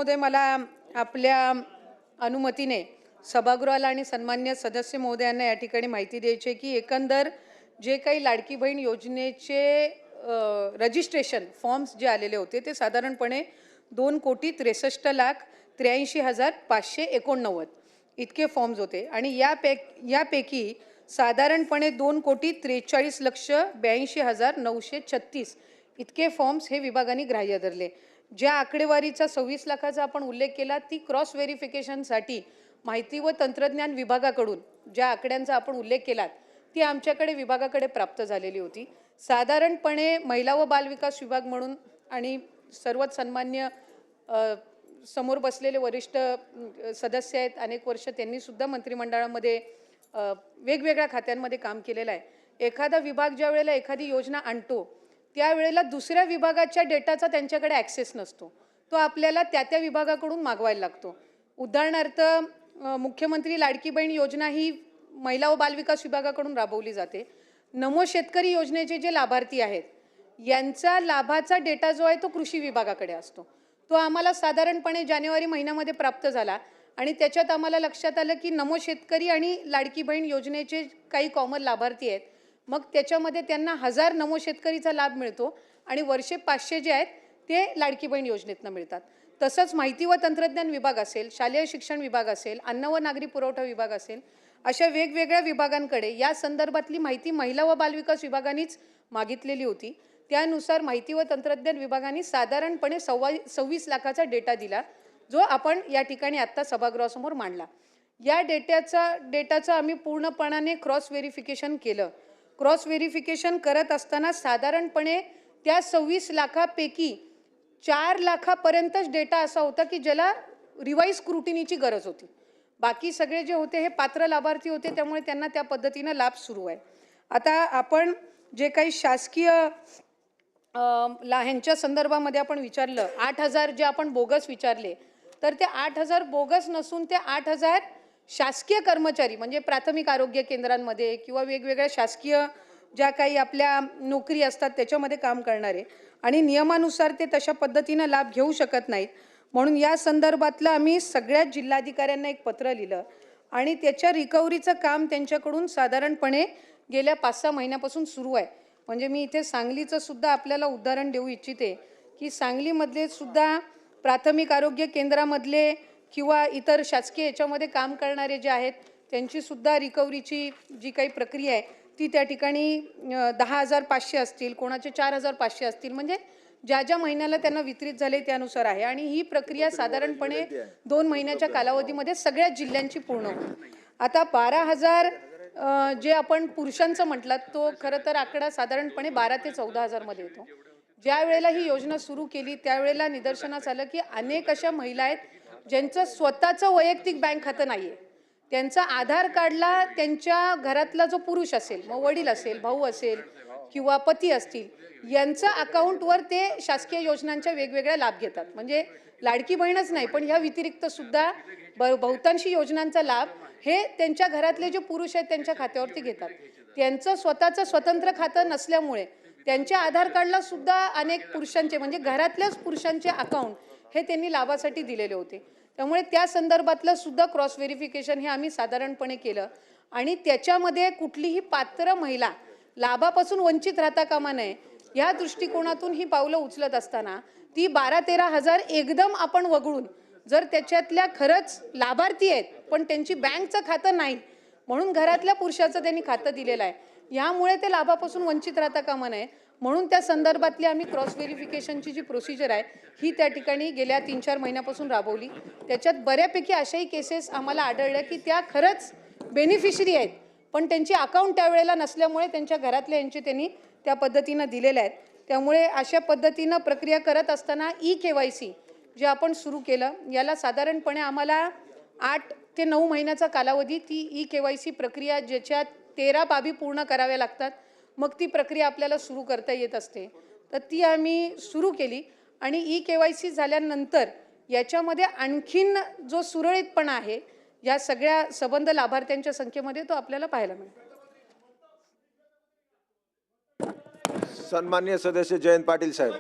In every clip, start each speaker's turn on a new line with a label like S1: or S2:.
S1: महोदय, मला आपल्या अनुमतीने सभागृहाला आणि सन्मान्य सदस्य महोदयांना या ठिकाणी माहिती द्यायची आहे की एकंदर जे काही लाडकी बहीण योजनेचे रजिस्ट्रेशन फॉर्म्स जे आलेले होते ते साधारणपणे 2,63,83,589 इतके फॉर्म्स होते आणि यापैकी साधारणपणे 2,43,82,936 इतके फॉर्म्स हे विभागाने ग्राह्य धरले। ज्या आकडेवारीचा 26 लाखाचा आपण उल्लेख केला ती क्रॉस व्हेरिफिकेशनसाठी माहिती व तंत्रज्ञान विभागाकडून ज्या आकड्यांचा आपण उल्लेख केला ती आमच्याकडे विभागाकडे प्राप्त झालेली होती। साधारणपणे महिला व बालविकास विभाग म्हणून आणि सर्वच सन्मान्य समोर बसलेले वरिष्ठ सदस्य आहेत, अनेक वर्ष त्यांनी सुद्धा मंत्रिमंडळामध्ये वेगवेगळ्या खात्यांमध्ये काम केलेलं आहे। एखादा विभाग ज्या वेळेला एखादी योजना आणतो त्यावेळेला दुसऱ्या विभागाच्या डेटाचा त्यांच्याकडे ॲक्सेस नसतो, तो आपल्याला त्या विभागाकडून मागवायला लागतो। उदाहरणार्थ मुख्यमंत्री लाडकी बहीण योजना ही महिला व बालविकास विभागाकडून राबवली जाते। नमो शेतकरी योजनेचे जे लाभार्थी आहेत यांचा लाभाचा डेटा जो आहे तो कृषी विभागाकडे असतो, तो आम्हाला साधारणपणे जानेवारी महिन्यामध्ये प्राप्त झाला आणि त्याच्यात आम्हाला लक्षात आलं की नमो शेतकरी आणि लाडकी बहीण योजनेचे काही कॉमन लाभार्थी आहेत, मग त्याच्यामध्ये त्यांना 1000 नमो शेतकरीचा लाभ मिळतो आणि वर्षे 500 जे आहेत ते लाडकी बहीण योजनेतनं मिळतात। तसंच माहिती व तंत्रज्ञान विभाग असेल, शालेय शिक्षण विभाग असेल, अन्न व नागरी पुरवठा विभाग असेल, अशा वेगवेगळ्या विभागांकडे या संदर्भातली माहिती महिला व बालविकास विभागानेच मागितलेली होती। त्यानुसार माहिती व तंत्रज्ञान विभागाने साधारणपणे 26 लाखाचा डेटा दिला जो आपण या ठिकाणी आत्ता सभागृहासमोर मांडला। या डेटाचा आम्ही पूर्णपणाने क्रॉस व्हेरिफिकेशन केलं। क्रॉस व्हेरिफिकेशन करत असताना साधारणपणे त्या 26 लाखापैकी 4 लाखापर्यंतच डेटा असा होता की ज्याला रिवाइज स्क्रुटिनीची गरज होती। बाकी सगळे जे होते हे पात्र लाभार्थी होते, त्यामुळे त्यांना त्या पद्धतीने लाभ सुरू आहे। आता आपण जे काही शासकीय ह्यांच्या संदर्भामध्ये आपण विचारलं 8000 जे आपण बोगस विचारले तर ते 8000 बोगस नसून ते 8000 शासकीय कर्मचारी म्हणजे प्राथमिक आरोग्य केंद्रांमध्ये किंवा वेगवेगळ्या शासकीय ज्या काही आपल्या नोकरी असतात त्याच्यामध्ये काम करणारे आणि नियमानुसार ते तशा पद्धतीने लाभ घेऊ शकत नाहीत। म्हणून या संदर्भातलं आम्ही सगळ्या जिल्हाधिकाऱ्यांना एक पत्र लिहिलं आणि त्याच्या रिकव्हरीचं काम त्यांच्याकडून साधारणपणे गेल्या 5-6 महिन्यापासून सुरू आहे। म्हणजे मी इथे सांगलीचं सुद्धा आपल्याला उदाहरण देऊ इच्छिते की सांगलीमधले सुद्धा प्राथमिक आरोग्य केंद्रामधले किंवा इतर शासकीय याच्यामध्ये काम करणारे जे आहेत त्यांची सुद्धा रिकव्हरीची जी काही प्रक्रिया आहे ती त्या ठिकाणी 10,500 असतील, कोणाचे 4,500 असतील, म्हणजे ज्या महिन्याला त्यांना वितरित झाले त्यानुसार आहे आणि ही प्रक्रिया साधारणपणे 2 महिन्याच्या कालावधीमध्ये सगळ्या जिल्ह्यांची पूर्ण होईल। आता 12,000 जे आपण पुरुषांचं म्हटलं तो खरं तर आकडा साधारणपणे 12 ते 14,000 मध्ये येतो। ज्या वेळेला ही योजना सुरू केली त्यावेळेला निदर्शनास आलं की अनेक अशा महिला आहेत ज्यांचं स्वतःचं वैयक्तिक बँक खातं नाहीये, त्यांचा आधार कार्डला त्यांच्या घरातला जो पुरुष असेल, मग वडील असेल, भाऊ असेल किंवा पती असतील यांच्या अकाउंटवर ते शासकीय योजनांच्या वेगवेगळ्या लाभ घेतात। म्हणजे लाडकी बहीणच नाही पण ह्या व्यतिरिक्त सुद्धा बहुतांशी योजनांचा लाभ हे त्यांच्या घरातले जे पुरुष आहेत त्यांच्या खात्यावरती घेतात। त्यांचं स्वतःचं स्वतंत्र खातं नसल्यामुळे त्यांच्या आधार कार्डला सुद्धा अनेक पुरुषांचे म्हणजे घरातल्याच पुरुषांचे अकाउंट हे त्यांनी लाभासाठी दिलेले होते। त्यामुळे त्या संदर्भातलं सुद्धा क्रॉस व्हेरिफिकेशन हे आम्ही साधारणपणे केलं आणि त्याच्यामध्ये कुठलीही पात्र महिला लाभापासून वंचित राहता कामा नये या दृष्टिकोनातून ही पावलं उचलत असताना ती 12-13 हजार एकदम आपण वगळून जर त्याच्यातल्या खरंच लाभार्थी आहेत पण त्यांची बँकचं खातं नाही म्हणून घरातल्या पुरुषाचं त्यांनी खातं दिलेलं आहे, यामुळे ते लाभापासून वंचित राहता कामा नये म्हणून त्या संदर्भातली आम्ही क्रॉस व्हेरिफिकेशनची जी प्रोसिजर आहे ही त्या ठिकाणी गेल्या 3-4 महिन्यापासून राबवली। त्याच्यात बऱ्यापैकी अशाही केसेस आम्हाला आढळल्या की त्या खरंच बेनिफिशरी आहेत पण त्यांची अकाउंट त्यावेळेला नसल्यामुळे त्यांच्या घरातल्या यांचे त्यांनी त्या पद्धतीनं दिलेले आहेत। त्यामुळे अशा पद्धतीनं प्रक्रिया करत असताना ई-KYC जे आपण सुरू केलं याला साधारणपणे आम्हाला 8 ते 9 महिन्याचा कालावधी ती ई-KYC प्रक्रिया ज्याच्यात 13 बाबी पूर्ण कराव्या लागतात मग ती प्रक्रिया आपल्याला सुरू करता येत असते, तर ती आम्ही सुरू केली आणि ई-KYC झाल्यानंतर याच्यामध्ये आणखीन जो सुरळीतपणा आहे या सगळ्या संबंध लाभार्थ्यांच्या संख्येमध्ये तो आपल्याला पाहायला मिळतो।
S2: सन्माननीय सदस्य जयंत पाटील साहेब।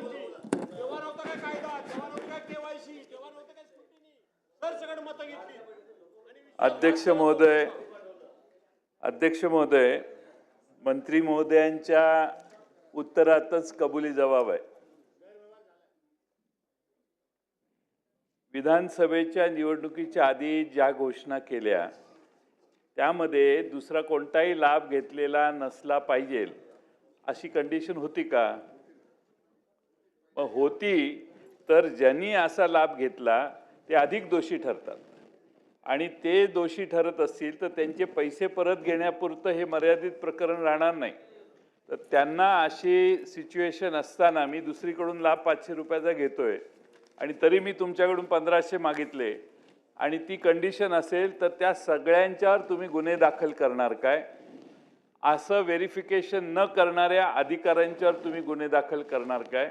S2: अध्यक्ष महोदय, मंत्री महोदयांच्या उत्तरातच कबुली जबाब आहे. विधानसभेच्या निवडणुकीच्या आधी ज्या घोषणा केल्या त्यामध्ये दुसरा कोणताही लाभ घेतलेला नसला पाहिजे अशी कंडिशन होती का? मग होती तर ज्यांनी असा लाभ घेतला ते अधिक दोषी ठरतात आणि ते दोषी ठरत असतील तर त्यांचे पैसे परत घेण्यापुरतं हे मर्यादित प्रकरण राहणार नाही. तर त्यांना अशी सिच्युएशन असताना मी दुसरीकडून लाभ 500 रुपयाचा घेतोय आणि तरी मी तुमच्याकडून 1500 मागितले आणि ती कंडिशन असेल तर त्या सगळ्यांच्यावर तुम्ही गुन्हे दाखल करणार काय? असं व्हेरिफिकेशन न करणाऱ्या अधिकाऱ्यांच्यावर तुम्ही गुन्हे दाखल करणार काय?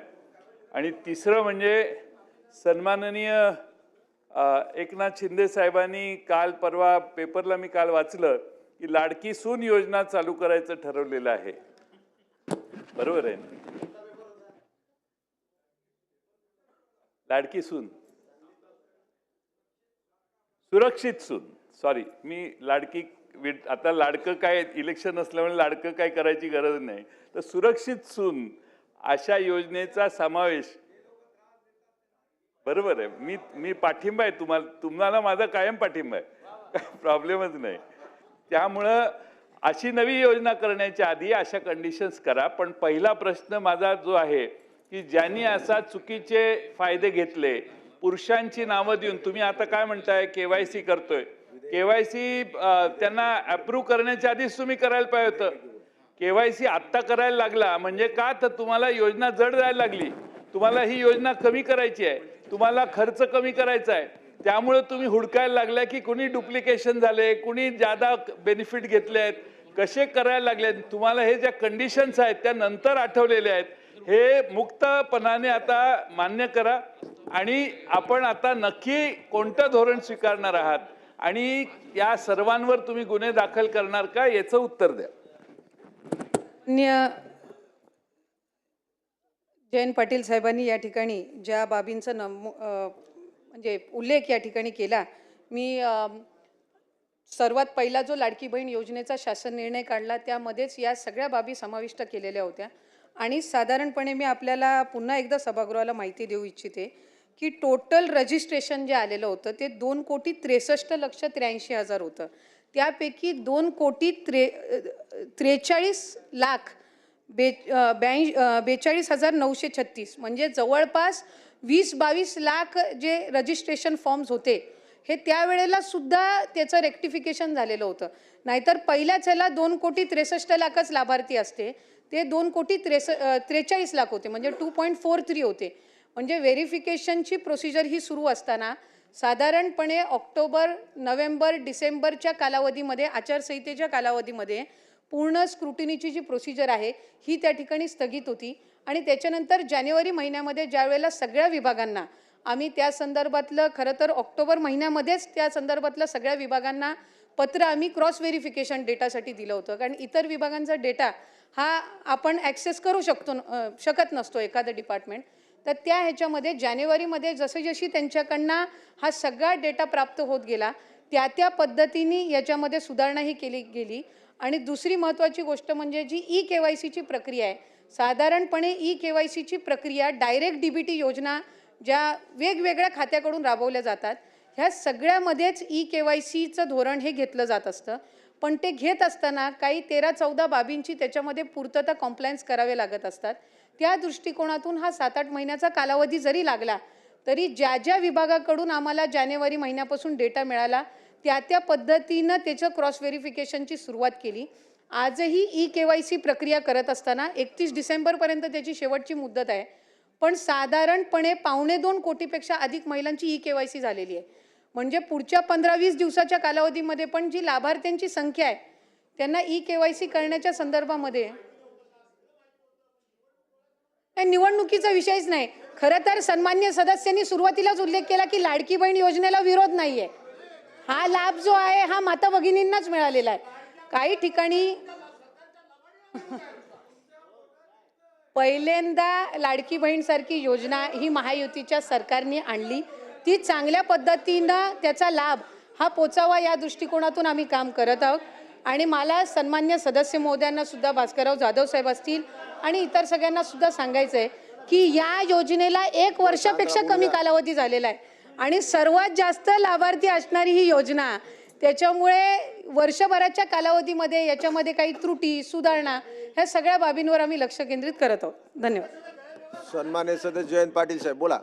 S2: आणि तिसरं म्हणजे सन्माननीय एकनाथ शिंदे साहेबांनी काल परवा पेपरला मी काल वाचलं की लाडकी सून योजना चालू करायचं ठरवलेलं आहे. बरोबर आहे ना? लाडकी सून, सुरक्षित सून, सॉरी मी लाडकी, आता लाडकं काय इलेक्शन असल्यामुळे लाडकं काय करायची गरज नाही, तर सुरक्षित सून अशा योजनेचा समावेश. बरोबर आहे, मी पाठिंबा आहे तुम्हाला माझा कायम पाठिंबा आहे, प्रॉब्लेमच नाही. त्यामुळं अशी नवी योजना करण्याच्या आधी अशा कंडिशन्स करा. पण पहिला प्रश्न माझा जो आहे की ज्यांनी असा चुकीचे फायदे घेतले, पुरुषांची नावं देऊन, तुम्ही आता काय म्हणताय केवायसी करतोय, केवायसी त्यांना अप्रूव्ह करण्याच्या आधीच तुम्ही करायला पाहिजे होतं. केवायसी आत्ता करायला लागला म्हणजे का? तर तुम्हाला योजना जड जायला लागली, तुम्हाला ही योजना कमी करायची आहे, तुम्हाला खर्च कमी करायचा आहे, त्यामुळे तुम्ही हुडकायला लागला की कुणी डुप्लिकेशन झाले, कुणी ज्यादा बेनिफिट घेतले आहेत, कसे करायला लागले. तुम्हाला हे ज्या कंडिशन्स आहेत त्या नंतर आठवलेल्या आहेत, हे मुक्तपणाने आता मान्य करा आणि आपण आता नक्की कोणतं धोरण स्वीकारणार आहात आणि या सर्वांवर तुम्ही गुन्हे दाखल करणार का याचं उत्तर द्या.
S1: जयंत पाटील साहेबांनी या ठिकाणी ज्या बाबींचा म्हणजे उल्लेख या ठिकाणी केला, मी सर्वात पहिला जो लाडकी बहीण योजनेचा शासन निर्णय काढला त्यामध्येच या सगळ्या बाबी समाविष्ट केलेल्या होत्या. आणि साधारणपणे मी आपल्याला पुन्हा एकदा सभागृहाला माहिती देऊ इच्छिते की टोटल रजिस्ट्रेशन जे आलेलं होतं ते 2,63,83,000 होतं. त्यापैकी 2,43,42,936 म्हणजे जवळपास 20-22 लाख जे रजिस्ट्रेशन फॉर्म्स होते हे त्यावेळेला सुद्धा त्याचं रेक्टिफिकेशन झालेलं होतं. नाहीतर पहिल्याच ह्याला 2,63,00,000च लाभार्थी असते, ते 2,43,00,000 होते, म्हणजे 2.43 होते. म्हणजे व्हेरिफिकेशनची प्रोसिजर ही सुरू असताना साधारणपणे ऑक्टोबर, नोव्हेंबर, डिसेंबरच्या कालावधीमध्ये, आचारसंहितेच्या कालावधीमध्ये पूर्ण स्क्रुटिनीची जी प्रोसिजर आहे ही त्या ठिकाणी स्थगित होती. आणि त्याच्यानंतर जानेवारी महिन्यामध्ये ज्या वेळेला सगळ्या विभागांना आम्ही त्या संदर्भातलं, खरं तर ऑक्टोबर महिन्यामध्येच त्या संदर्भातलं सगळ्या विभागांना पत्र आम्ही क्रॉस व्हेरिफिकेशन डेटासाठी दिलं होतं, कारण इतर विभागांचा डेटा हा आपण ॲक्सेस करू शकत नसतो एखादं डिपार्टमेंट. तर त्या ह्याच्यामध्ये जानेवारीमध्ये जशी त्यांच्याकडनं हा सगळा डेटा प्राप्त होत गेला त्या पद्धतीने याच्यामध्ये सुधारणाही केली गेली. आणि दुसरी महत्त्वाची गोष्ट म्हणजे जी ई-केवायसीची प्रक्रिया आहे, साधारणपणे ई-केवायसीची प्रक्रिया डायरेक्ट DBT योजना ज्या वेगवेगळ्या खात्याकडून राबवल्या जातात ह्या सगळ्यामध्येच ई-केवायसीचं धोरण हे घेतलं जात असतं. पण ते घेत असताना काही 13-14 बाबींची त्याच्यामध्ये पूर्तता, कॉम्प्लायन्स करावे लागत असतात. त्या दृष्टिकोनातून हा 7-8 महिन्याचा कालावधी जरी लागला तरी ज्या विभागाकडून आम्हाला जानेवारी महिन्यापासून डेटा मिळाला त्या पद्धतीनं त्याचं क्रॉस व्हेरिफिकेशनची सुरुवात केली. आजही ई-केवायसी प्रक्रिया करत असताना 31 डिसेंबरपर्यंत त्याची शेवटची मुदत आहे, पण साधारणपणे 1.25 कोटीपेक्षा अधिक महिलांची ई-केवायसी झालेली आहे. म्हणजे पुढच्या 15-20 दिवसाच्या कालावधीमध्ये पण जी लाभार्थ्यांची संख्या आहे त्यांना ई-केवायसी करण्याच्या संदर्भामध्ये निवडणुकीचा विषयच नाही. खरं तर सन्मान्य सदस्यांनी सुरुवातीलाच उल्लेख केला की लाडकी बहीण योजनेला विरोध नाहीये. हा लाभ जो आहे हा माता भगिनींनाच मिळालेला आहे. काही ठिकाणी पहिल्यांदा लाडकी बहीण सारखी योजना ही महायुतीच्या सरकारने आणली. ती चांगल्या पद्धतीनं त्याचा लाभ हा पोचावा या दृष्टिकोनातून आम्ही काम करत आहोत. आणि मला सन्मान्य सदस्य महोदयांना सुद्धा, भास्करराव जाधव साहेब असतील आणि इतर सगळ्यांना सुद्धा सांगायचं आहे की या योजनेला 1 वर्षापेक्षा कमी कालावधी झालेला आहे आणि सर्वात जास्त लाभार्थी असणारी ही योजना, त्याच्यामुळे वर्षभराच्या कालावधीमध्ये याच्यामध्ये काही त्रुटी, सुधारणा ह्या सगळ्या बाबींवर आम्ही लक्ष केंद्रित करत आहोत. धन्यवाद.
S3: सन्मान्य सदस्य जयंत पाटील साहेब बोला.